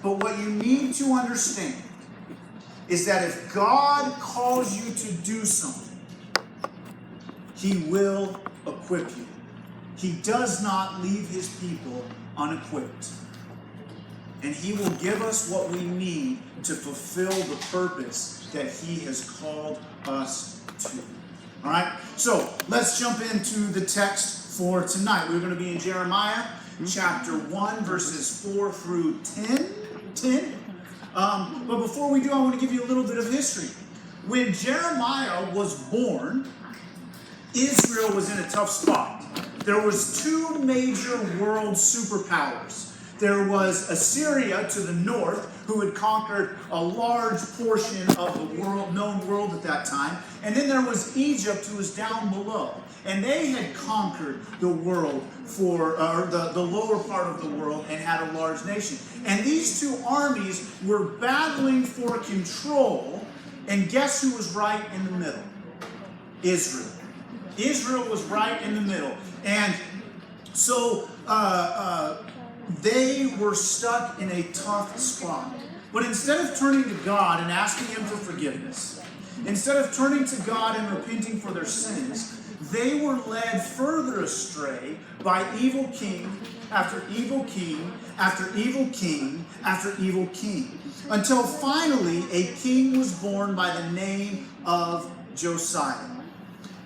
But what you need to understand is that if God calls you to do something, he will equip you. He does not leave his people unequipped. And he will give us what we need to fulfill the purpose that he has called us to. All right? So let's jump into the text for tonight. We're going to be in Jeremiah chapter 1, verses 4 through 10. But before we do, I want to give you a little bit of history. When Jeremiah was born, Israel was in a tough spot. There was two major world superpowers. There was Assyria to the north, who had conquered a large portion of the known world at that time. And then there was Egypt, who was down below. And they had conquered the world the lower part of the world and had a large nation. And these two armies were battling for control. And guess who was right in the middle? Israel. Israel was right in the middle. And so they were stuck in a tough spot. But instead of turning to God and asking him for forgiveness, instead of turning to God and repenting for their sins, they were led further astray by evil king after evil king after evil king after evil king, until finally a king was born by the name of Josiah.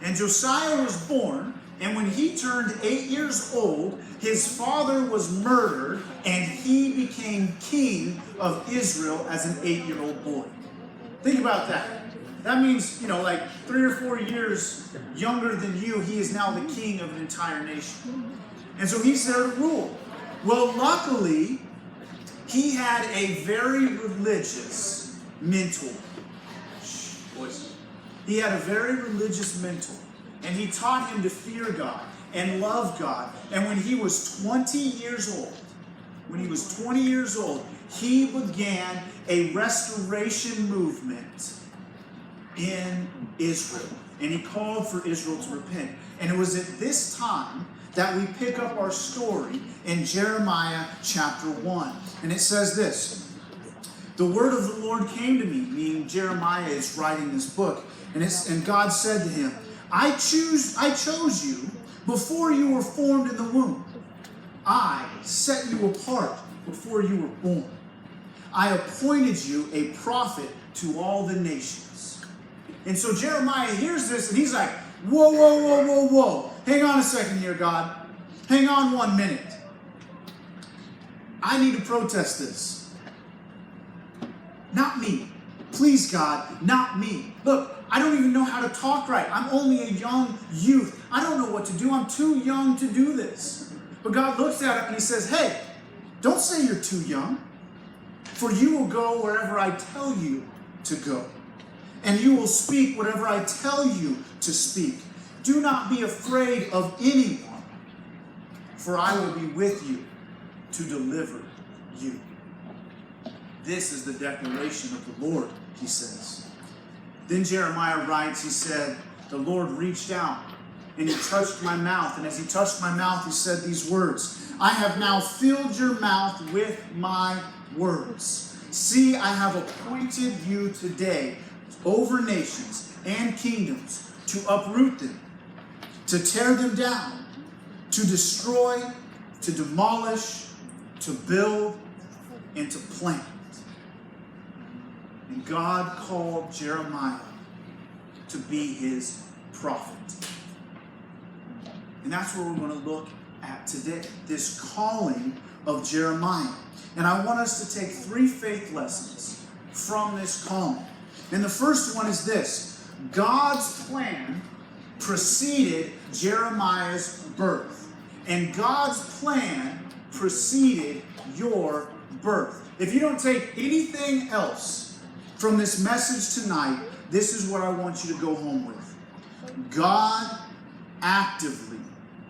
And Josiah was born, and when he turned 8 years old, his father was murdered, and he became king of Israel as an 8-year-old boy. Think about that. That means, like 3 or 4 years younger than you, he is now the king of an entire nation. And so he's there to rule. Well, luckily, he had a very religious mentor. He had a very religious mentor. And he taught him to fear God and love God. And when he was 20 years old, he began a restoration movement in Israel. And he called for Israel to repent. And it was at this time that we pick up our story in Jeremiah chapter 1. And it says this: the word of the Lord came to me, meaning Jeremiah is writing this book. And God said to him, I chose you before you were formed in the womb. I set you apart before you were born. I appointed you a prophet to all the nations. And so Jeremiah hears this and he's like, whoa. Hang on a second here, God. Hang on 1 minute. I need to protest this. Not me. Please, God, not me. Look, I don't even know how to talk right. I'm only a young youth. I don't know what to do. I'm too young to do this. But God looks at him and he says, hey, don't say you're too young, for you will go wherever I tell you to go, and you will speak whatever I tell you to speak. Do not be afraid of anyone, for I will be with you to deliver you. This is the declaration of the Lord, he says. Then Jeremiah writes, he said, the Lord reached out and he touched my mouth. And as he touched my mouth, he said these words: I have now filled your mouth with my words. See, I have appointed you today over nations and kingdoms to uproot them, to tear them down, to destroy, to demolish, to build, and to plant. And God called Jeremiah to be his prophet. And that's what we're going to look at today, this calling of Jeremiah. And I want us to take 3 faith lessons from this calling. And the first one is this: God's plan preceded Jeremiah's birth. And God's plan preceded your birth. If you don't take anything else from this message tonight, this is what I want you to go home with. God actively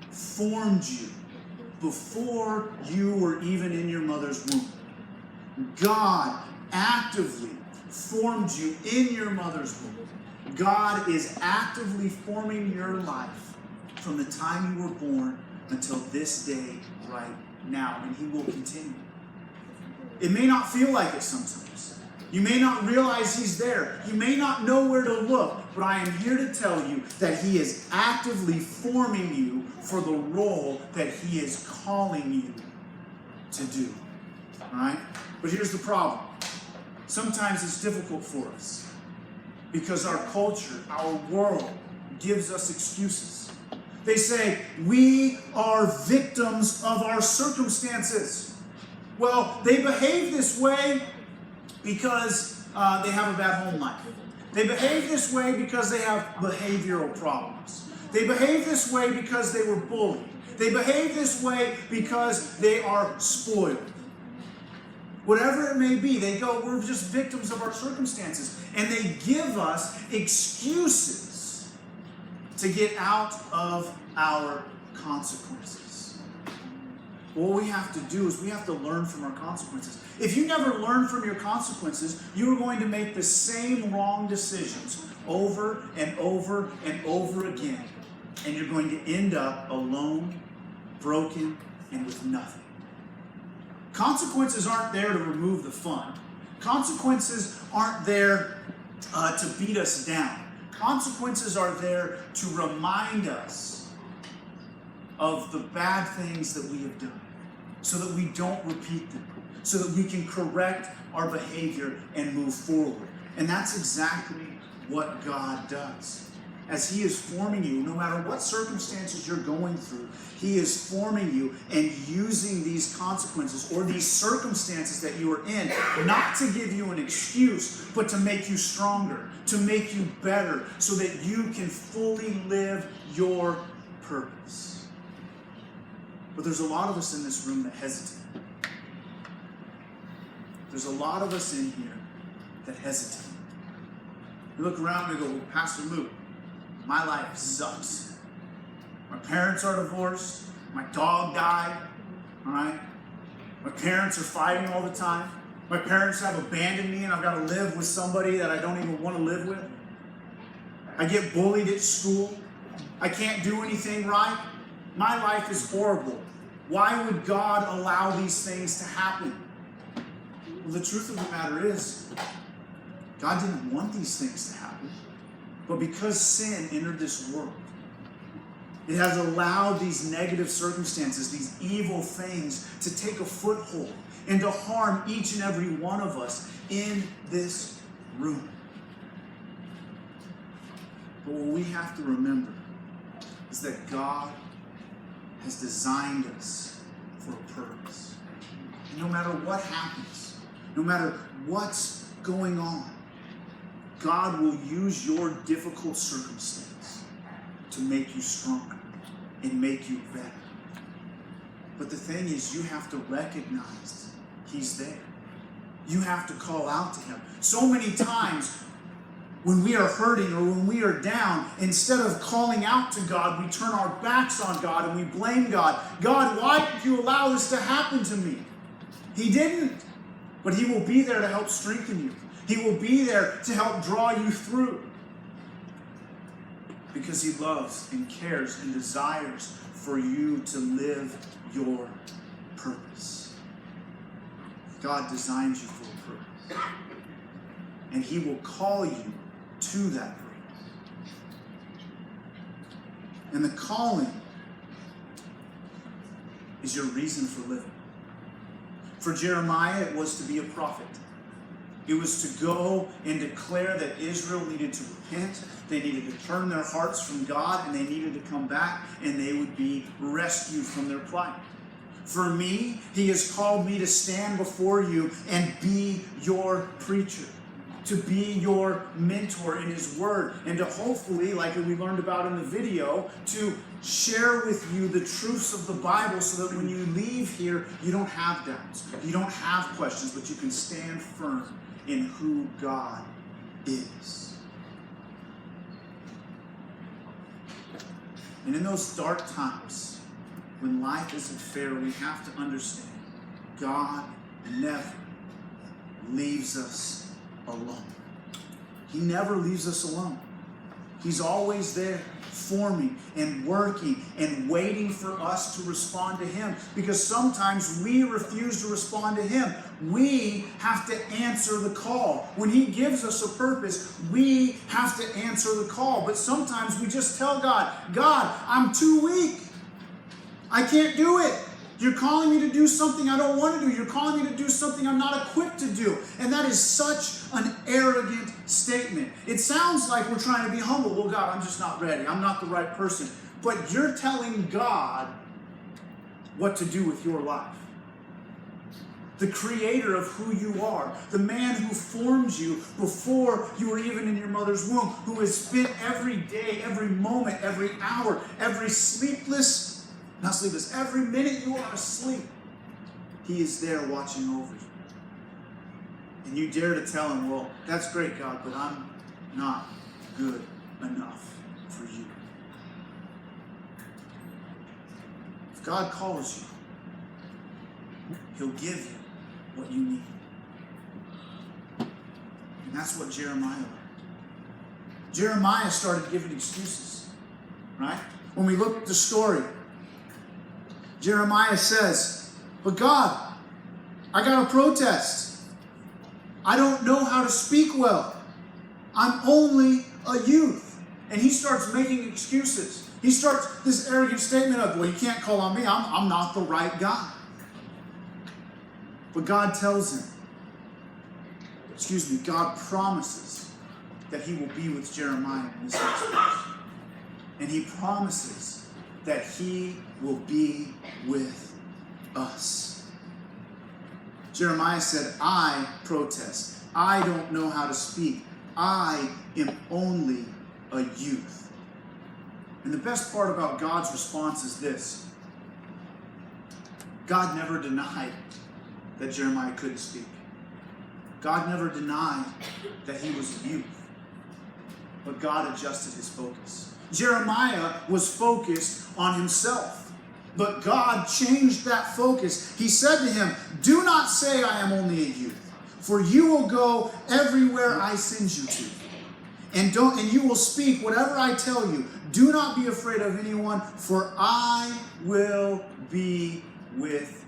formed you before you were even in your mother's womb. God actively formed you in your mother's womb. God is actively forming your life from the time you were born until this day right now, and he will continue. It may not feel like it sometimes. You may not realize he's there. You may not know where to look, but I am here to tell you that he is actively forming you for the role that he is calling you to do. All right? But here's the problem. Sometimes it's difficult for us because our culture, our world, gives us excuses. They say, we are victims of our circumstances. Well, they behave this way because they have a bad home life. They behave this way because they have behavioral problems. They behave this way because they were bullied. They behave this way because they are spoiled. Whatever it may be, they go, we're just victims of our circumstances. And they give us excuses to get out of our consequences. What we have to do is we have to learn from our consequences. If you never learn from your consequences, you are going to make the same wrong decisions over and over and over again. And you're going to end up alone, broken, and with nothing. Consequences aren't there to remove the fun. Consequences aren't there to beat us down. Consequences are there to remind us of the bad things that we have done so that we don't repeat them, so that we can correct our behavior and move forward. And that's exactly what God does. As he is forming you, no matter what circumstances you're going through, he is forming you and using these consequences or these circumstances that you are in, not to give you an excuse, but to make you stronger, to make you better, so that you can fully live your purpose. But there's a lot of us in this room that hesitate. There's a lot of us in here that hesitate. We look around and we go, well, Pastor Luke, my life sucks. My parents are divorced. My dog died. All right? My parents are fighting all the time. My parents have abandoned me and I've got to live with somebody that I don't even want to live with. I get bullied at school. I can't do anything right. My life is horrible. Why would God allow these things to happen? Well, the truth of the matter is, God didn't want these things to happen. But because sin entered this world, it has allowed these negative circumstances, these evil things, to take a foothold and to harm each and every one of us in this room. But what we have to remember is that God has designed us for a purpose. And no matter what happens, no matter what's going on, God will use your difficult circumstance to make you stronger and make you better. But the thing is, you have to recognize he's there. You have to call out to him. So many times when we are hurting or when we are down, instead of calling out to God, we turn our backs on God and we blame God. God, why did you allow this to happen to me? He didn't. But he will be there to help strengthen you. He will be there to help draw you through. Because he loves and cares and desires for you to live your purpose. God designed you for a purpose. And he will call you to that purpose. And the calling is your reason for living. For Jeremiah, it was to be a prophet. It was to go and declare that Israel needed to repent, they needed to turn their hearts from God, and they needed to come back, and they would be rescued from their plight. For me, he has called me to stand before you and be your preacher, to be your mentor in his word, and to hopefully, like we learned about in the video, to share with you the truths of the Bible so that when you leave here, you don't have doubts, you don't have questions, but you can stand firm in who God is. And in those dark times, when life isn't fair, we have to understand God never leaves us alone. He never leaves us alone. He's always there, forming and working and waiting for us to respond to Him. Because sometimes we refuse to respond to Him. We have to answer the call. When He gives us a purpose, we have to answer the call. But sometimes we just tell God, God, I'm too weak. I can't do it. You're calling me to do something I don't want to do. You're calling me to do something I'm not equipped to do. And that is such an arrogant statement. It sounds like we're trying to be humble. Well, God, I'm just not ready. I'm not the right person. But you're telling God what to do with your life. The creator of who you are, the man who formed you before you were even in your mother's womb, who has spent every day, every moment, every hour, every every minute you are asleep, He is there watching over you. And you dare to tell Him, well, that's great, God, but I'm not good enough for you. If God calls you, He'll give you what you need. And that's what Jeremiah learned. Jeremiah started giving excuses, right? When we look at the story, Jeremiah says, but God, I got a protest. I don't know how to speak well. I'm only a youth. And he starts making excuses. He starts this arrogant statement of, well, you can't call on me. I'm not the right guy. But God tells him, God promises that He will be with Jeremiah in this situation. And He promises that He will be with us. Jeremiah said, I protest. I don't know how to speak. I am only a youth. And the best part about God's response is this. God never denied that Jeremiah couldn't speak. God never denied that he was a youth. But God adjusted his focus. Jeremiah was focused on himself. But God changed that focus. He said to him, do not say I am only a youth, for you will go everywhere I send you to. And you will speak whatever I tell you. Do not be afraid of anyone, for I will be with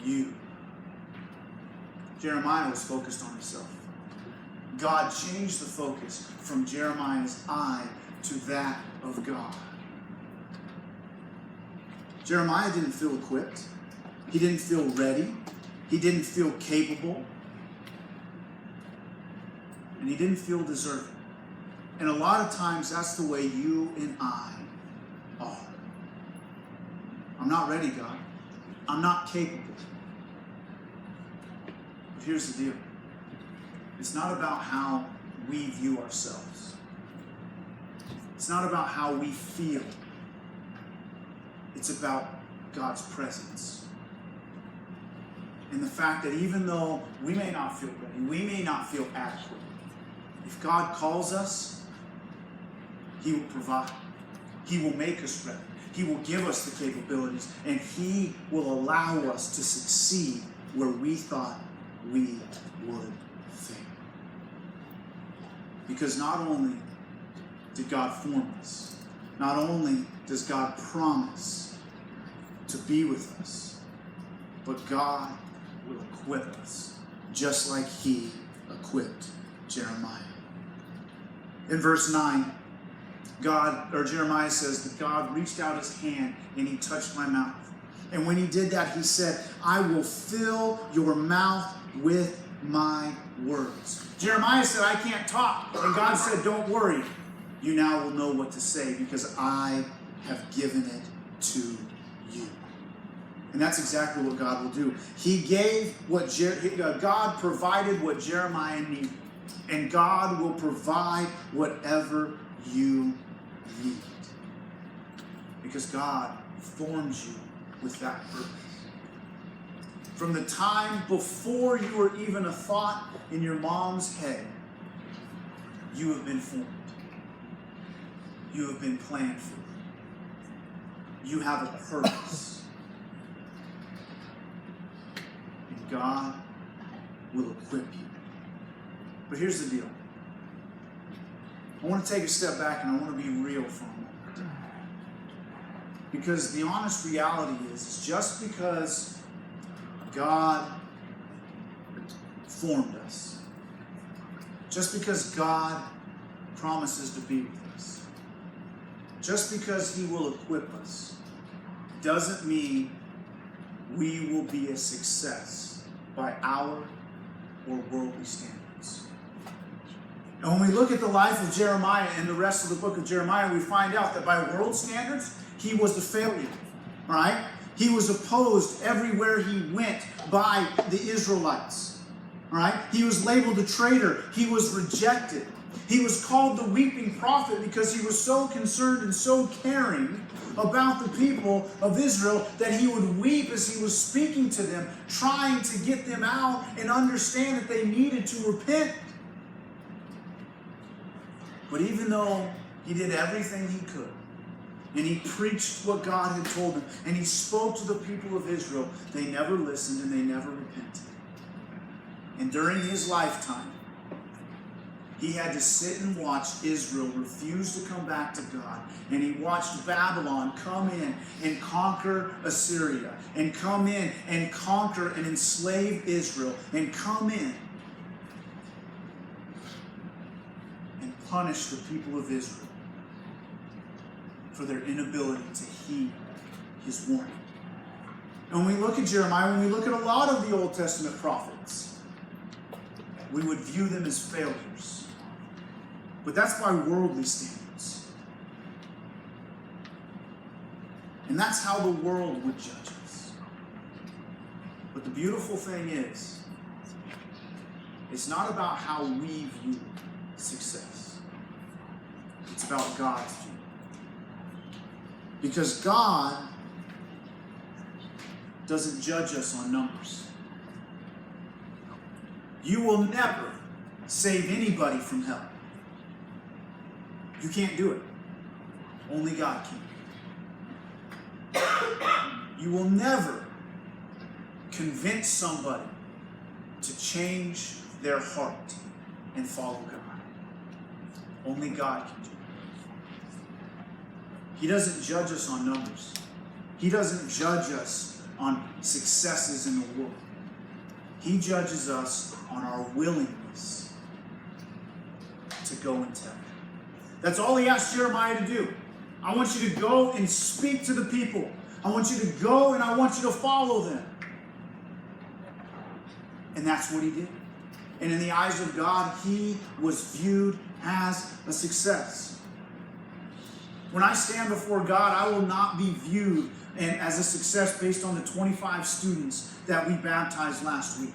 you. Jeremiah was focused on himself. God changed the focus from Jeremiah's eye to that of God. Jeremiah didn't feel equipped. He didn't feel ready. He didn't feel capable. And he didn't feel deserving. And a lot of times that's the way you and I are. I'm not ready, God. I'm not capable. But here's the deal. It's not about how we view ourselves. It's not about how we feel. It's about God's presence. And the fact that even though we may not feel ready, we may not feel adequate, if God calls us, He will provide. He will make us ready. He will give us the capabilities, and He will allow us to succeed where we thought we would fail. Because not only did God form us, not only does God promise to be with us, but God will equip us just like He equipped Jeremiah. In verse 9, Jeremiah says that God reached out His hand and He touched my mouth. And when He did that, He said, I will fill your mouth with my words. Jeremiah said, I can't talk. And God said, don't worry. You now will know what to say because I have given it to you. And that's exactly what God will do. God provided what Jeremiah needed. And God will provide whatever you need. Because God forms you with that purpose. From the time before you were even a thought in your mom's head, you have been formed. You have been planned for. You have a purpose. And God will equip you. But here's the deal. I want to take a step back and I want to be real for a moment. Because the honest reality is just because God formed us, just because God promises to be with us, just because He will equip us, doesn't mean we will be a success by our or worldly standards. And when we look at the life of Jeremiah and the rest of the book of Jeremiah, we find out that by world standards, he was a failure, right? He was opposed everywhere he went by the Israelites, right? He was labeled a traitor. He was rejected. He was called the weeping prophet because he was so concerned and so caring about the people of Israel that he would weep as he was speaking to them, trying to get them out and understand that they needed to repent. But even though he did everything he could, and he preached what God had told him, and he spoke to the people of Israel, they never listened and they never repented. And during his lifetime, he had to sit and watch Israel refuse to come back to God. And he watched Babylon come in and conquer Assyria, and come in and conquer and enslave Israel, and come in and punish the people of Israel for their inability to heed his warning. And when we look at Jeremiah, when we look at a lot of the Old Testament prophets, we would view them as failures. But that's by worldly standards. And that's how the world would judge us. But the beautiful thing is, it's not about how we view success. It's about God's view. Because God doesn't judge us on numbers. You will never save anybody from hell. You can't do it. Only God can. You will never convince somebody to change their heart and follow God. Only God can do it. He doesn't judge us on numbers. He doesn't judge us on successes in the world. He judges us on our willingness to go and tell. That's all he asked Jeremiah to do. I want you to go and speak to the people. I want you to go and I want you to follow them. And that's what he did. And in the eyes of God, he was viewed as a success. When I stand before God, I will not be viewed as a success based on the 25 students that we baptized last week.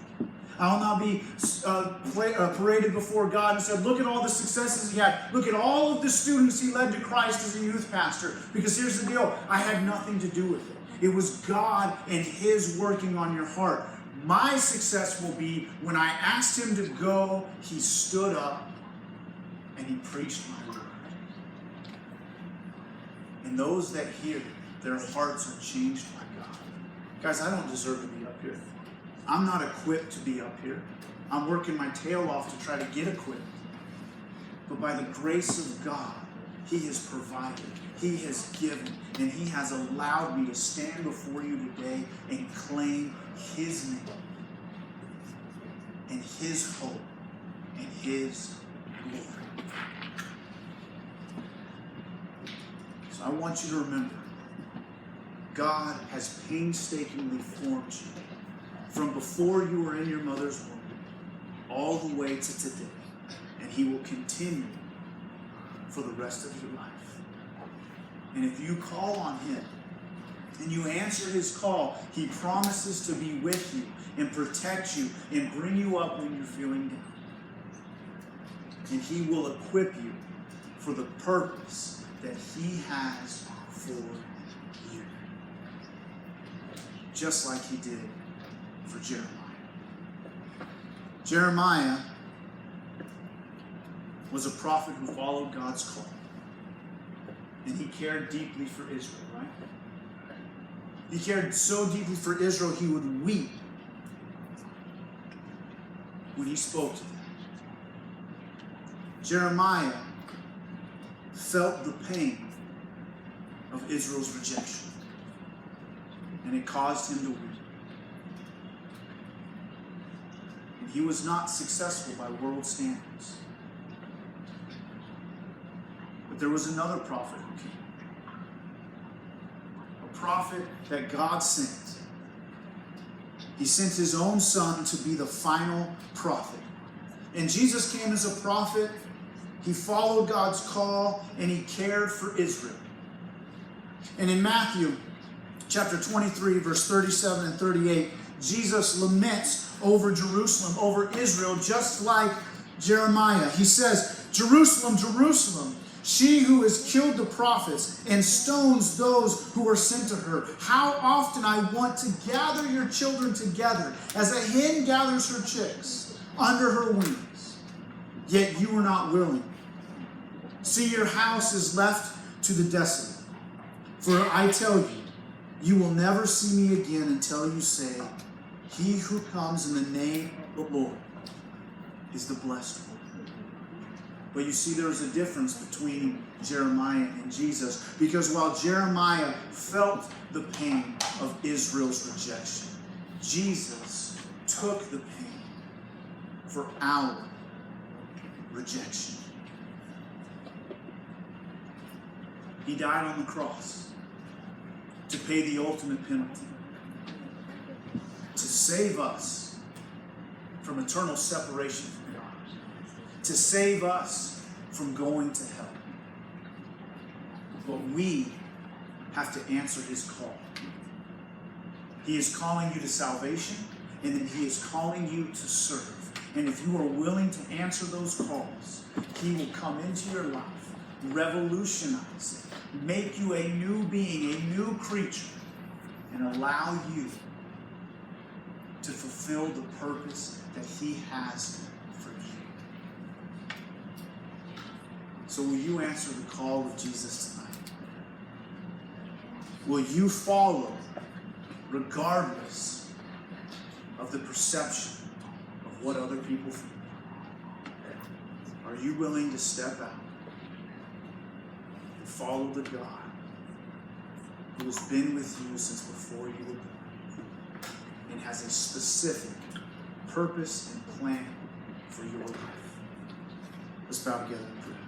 I will not be paraded before God and said, look at all the successes he had. Look at all of the students he led to Christ as a youth pastor. Because here's the deal, I had nothing to do with it. It was God and his working on your heart. My success will be when I asked him to go, he stood up and he preached my word. And those that hear, their hearts are changed by God. Guys, I don't deserve to be up here. I'm not equipped to be up here. I'm working my tail off to try to get equipped. But by the grace of God, he has provided, he has given, and he has allowed me to stand before you today and claim his name and his hope and his glory. So I want you to remember, God has painstakingly formed you from before you were in your mother's womb all the way to today. And he will continue for the rest of your life. And if you call on him and you answer his call, he promises to be with you and protect you and bring you up when you're feeling down. And he will equip you for the purpose that he has for you. Just like he did for Jeremiah. Jeremiah was a prophet who followed God's call. And he cared deeply for Israel, right? He cared so deeply for Israel, he would weep when he spoke to them. Jeremiah felt the pain of Israel's rejection, and it caused him to weep. And he was not successful by world standards. But there was another prophet who came. A prophet that God sent. He sent his own son to be the final prophet. And Jesus came as a prophet. He followed God's call, and he cared for Israel. And in Matthew chapter 23, verse 37 and 38, Jesus laments over Jerusalem, over Israel, just like Jeremiah. He says, "Jerusalem, Jerusalem, she who has killed the prophets and stones those who are sent to her. How often I want to gather your children together as a hen gathers her chicks under her wings. Yet you are not willing. See, your house is left to the desolate. For I tell you, you will never see me again until you say, he who comes in the name of the Lord is the blessed one." But you see, there is a difference between Jeremiah and Jesus, because while Jeremiah felt the pain of Israel's rejection, Jesus took the pain for our rejection. He died on the cross to pay the ultimate penalty, to save us from eternal separation from God, to save us from going to hell. But we have to answer his call. He is calling you to salvation, and then he is calling you to serve. And if you are willing to answer those calls, he will come into your life, revolutionize it, make you a new being, a new creature, and allow you to fulfill the purpose that he has for you. So will you answer the call of Jesus tonight? Will you follow regardless of the perception of what other people think? Are you willing to step out and follow the God who has been with you since before you were born and has a specific purpose and plan for your life? Let's bow together and pray.